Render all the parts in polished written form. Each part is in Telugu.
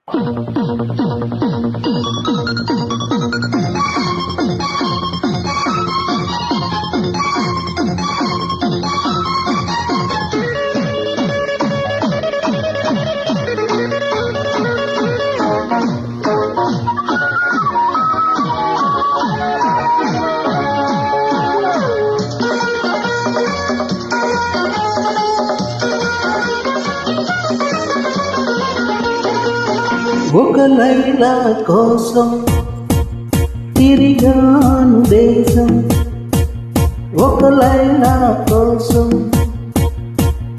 ఒక లైలా కోసం తిరిగాను దేశం, ఒక లైలా కోసం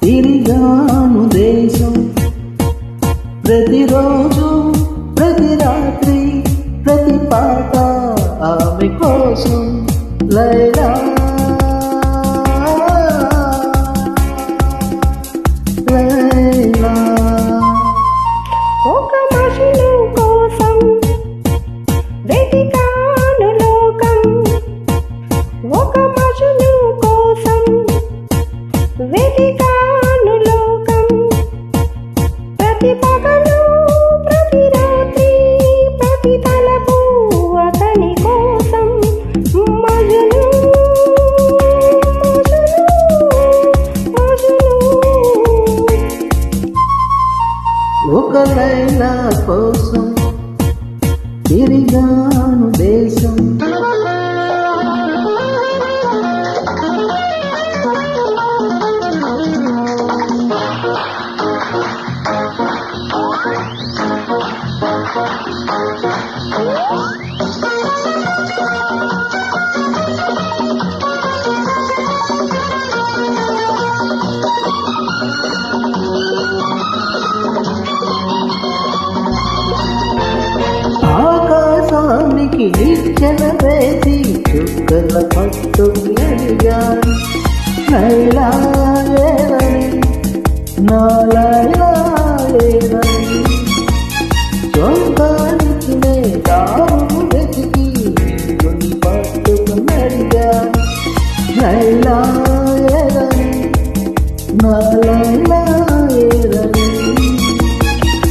తిరిగాను దేశం. ప్రతిరోజు ప్రతి రాత్రి ప్రతి పాట ఆమె కోసం. లైలా లైలా ఒక మనుషులు కోసం వెతికాను లోకం, ఒక మనుషులు కోసం వెతికాను లోకం. ప్రతి పగలు ప్రతి రాత్రి ప్రతి తలపు అతని కోసం. మజను ఒక లైలా కోసం తిరిగాను దేశం. ఆకాశానికి నిచ్చెన వేసి చుక్కల పట్టుకు అడిగాను. లైలా ఏరని నా లైలా ఏరని, స్వర్గానికి నే దారులు వెతికి కొని పట్టుకు అడిగాను. లైలా ఏరని నా లైలా ఏరని.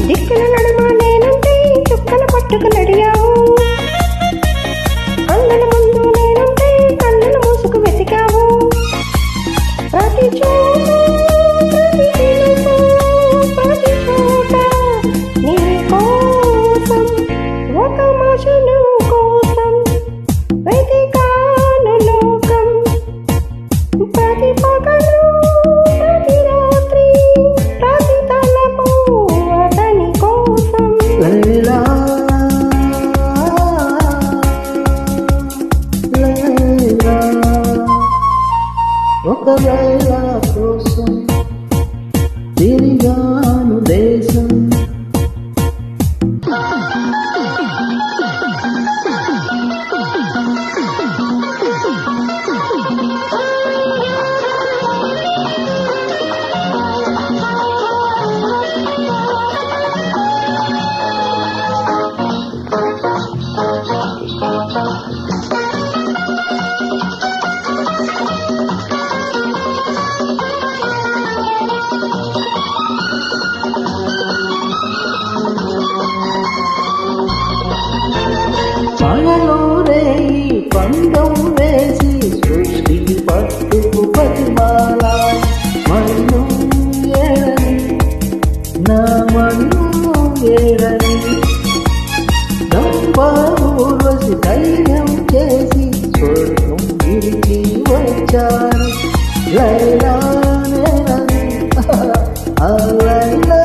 దిక్కుల నడుమ నేనంటే చుక్కల పట్టుకుని అడిగావు, కన్నుల ముందు నేనంటే కన్నుల మూసుకు వెతికావు. ప్రతి చోట ప్రతి చిలుకు ప్రతి చోట నీ కోసం, ఒక మనుషులు కోసం వెతికాను లోకం. ప్రతి పగలు ప్రతి రాత్రి ప్రతి తలపు అతని కోసం. లైలా లైలా ఒక లైలా కోసం తిరిగాను దేశం. పగలూరే పందం వేసి సృష్టికి పట్టుకు పతిమాల. మన్ను ఏడని నా మన్ను ఏడని, దంపూర్వసి ధైర్యం చేసి స్వర్గం గిరికి వచ్చాను. లైలా నేనని ఆ లైలా